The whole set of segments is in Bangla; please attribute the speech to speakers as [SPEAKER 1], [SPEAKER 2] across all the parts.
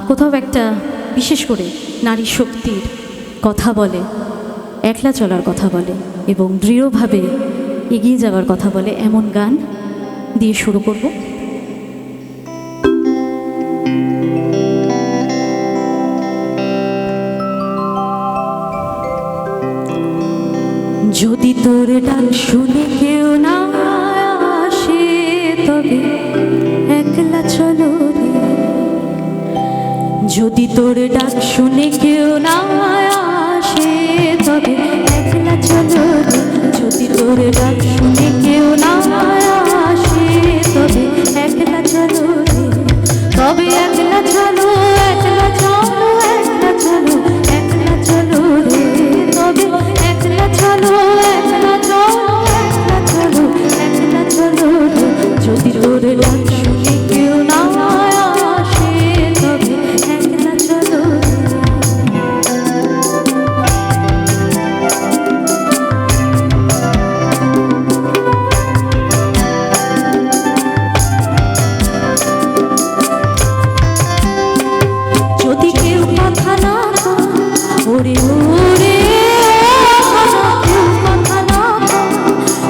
[SPEAKER 1] কোথাও একটা বিশেষ করে নারী শক্তির কথা বলে, একলা চলার কথা বলে এবং দৃঢ়ভাবে এগিয়ে যাওয়ার কথা বলে এমন গান দিয়ে শুরু করব। যদি তোর ডাক শুনে কেউ না আসে তবে একলা চলো রে, যদি তোর ডাক শুনে কেউ না আসে তবে একলা চলো রে, যদি তোর ডাক শুনে কেউ না আসে তবে একলা চলো রে, তবে একলা চলো, একলা চলো, একলা চলো, একলা চলো রে, তবে একলা চলো, একলা চলো, একলা চলো, একলা চলো রে, যদি তোর ডাক শুনে কেউ না আসে তবে একলা চলো রে। যদি কেউ কথা না কয়, ওরে ওরে কেউ কথা না কয়,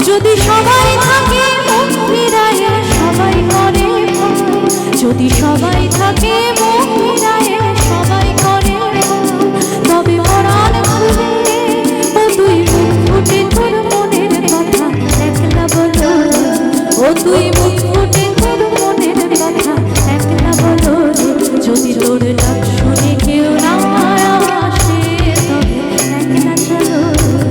[SPEAKER 1] যদি সবাই থাকে মুখ ফিরায়ে সবাই করে ভয়, যদি সবাই থাকে মুখ ফিরায়ে সবাই করে ভয়, তবে পরাণ খুলে ও তুই মুখ ফুটে তোর মনের কথা একলা বলো রে, ও তুই মুখ ফুটে তোর মনের কথা একলা বলো রে, যদি তোর ডাক শুনে কেউ না আসে তবে একলা চলো রে।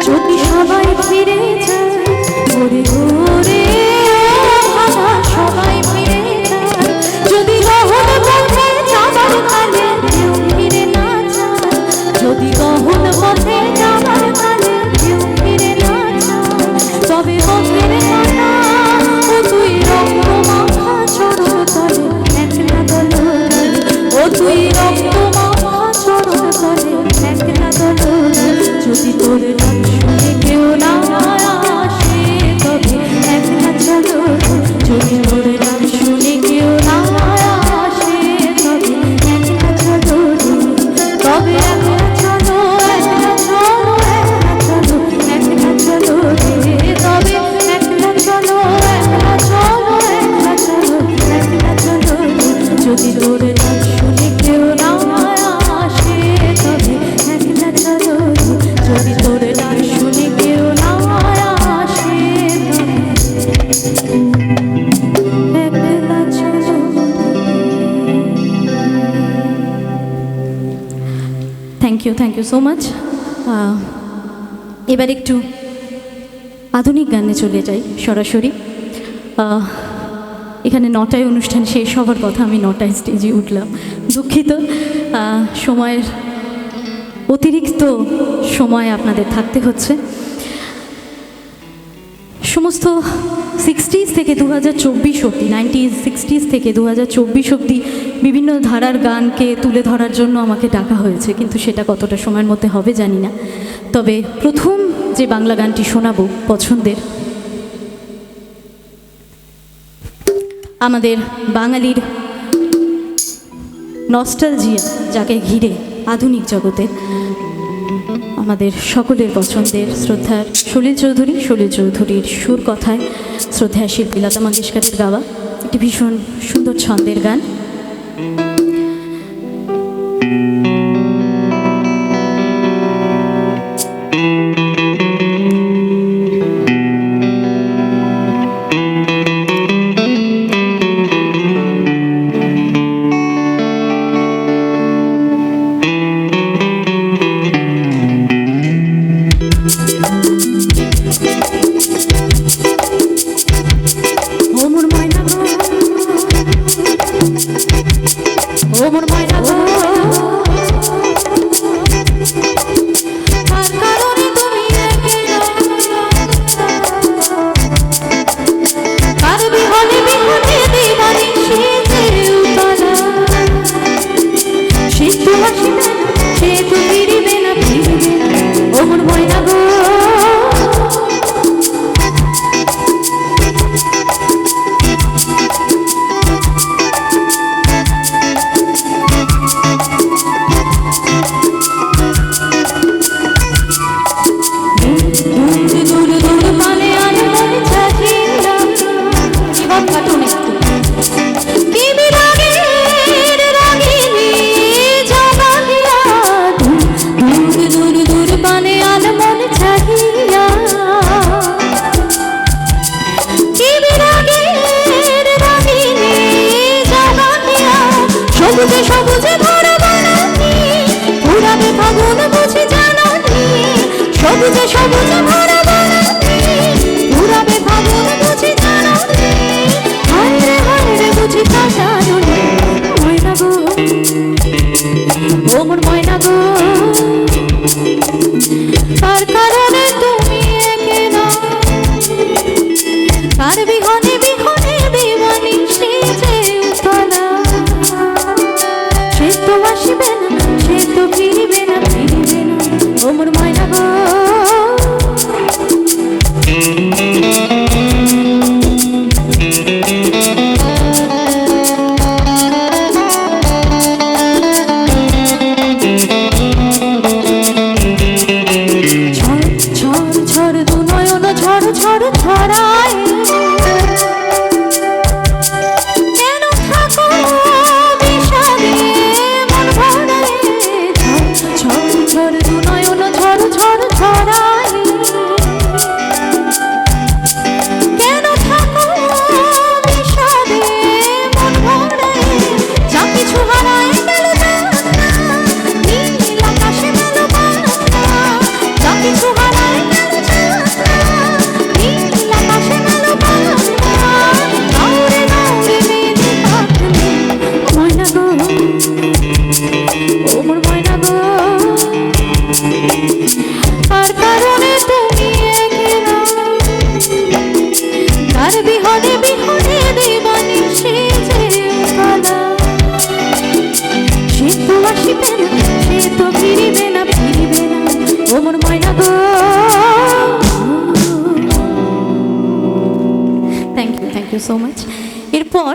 [SPEAKER 1] যদি সবাই ফিরে যায়, ওরে ওরে ভাবা সবাই ফিরে যায়, যদি গহন পথে যাবার কালে কেউ ফিরে না যায়, যদি গহন পথে যাবার কালে কেউ ফিরে না যায়, তবে পথের কাটা ও তুই রক্ত মাখা চড়ো তলে একলা দলো রে, ও তুই রক্ত মাখা চড়ো তলে একলা দলো রে, যদি তোর ডাক শুনে কেউ না আসে তবে একলা চলো রে, যদি তোর ডাক শুনে কেউ না আসে তবে একলা চলো রে, তবে একলা চলো, একলা চলো, একলা চলো, একলা চলো রে, তবে একলা চলো, একলা চলো, একলা চলো, একলা চলো রে, যদি তোর ডাক শুনে কেউ না আসে তবে একলা চলো রে, যদি তোর ডাক শুনে কেউ না আসে তবে একলা চলো রে। Thank you so much. এবার একটু আধুনিক গানে চলে যাই সরাসরি। এখানে 9টায় অনুষ্ঠান শেষ হওয়ার কথা, আমি 9টায় স্টেজে উঠলাম, দুঃখিত। সময়ের অতিরিক্ত সময় আপনাদের থাকতে হচ্ছে। সমস্ত 60s থেকে 2024 অবধি, 1960s থেকে 2024 অবধি বিভিন্ন ধারার গানকে তুলে ধরার জন্য আমাকে ডাকা হয়েছে, কিন্তু সেটা কতটা সময়ের মধ্যে হবে জানি না। তবে প্রথম যে বাংলা গানটি শোনাবো পছন্দের, আমাদের বাঙালির নস্টালজিয়া যাকে ঘিরে আধুনিক জগতে আমাদের সকলের পছন্দের শ্রদ্ধার সলিল চৌধুরীর সুর কথায় শ্রদ্ধেয় শিল্পী লতা মঙ্গেশকরের গাওয়া একটি ভীষণ সুন্দর ছন্দের গান। ঝড় ঝড় ছড়ায় কেন থাকো বিষাদে মন ভরায় ঝড় ঝড় দু নয়ন ঝড় ঝড় ছড়ায় কেন থাকো বিষাদে মন ভরায় যা কিছু হারায় গেল নীল আকাশে মেলো বাংলা যা কিছু হারায় গেল নীল আকাশে মেলো বাংলা দৌড়ে দৌড়ে মেলে কাটলে ময়না গো ও মোর ময়না গো আর কারণে তুমি একলা তার বিহনে বিহনে দেবানি সেজে কালা সে তো আসিবে না সে তো ফিরিবে না ও মোর ময়না গো থ্যাংক ইউ সো মাচ এরপর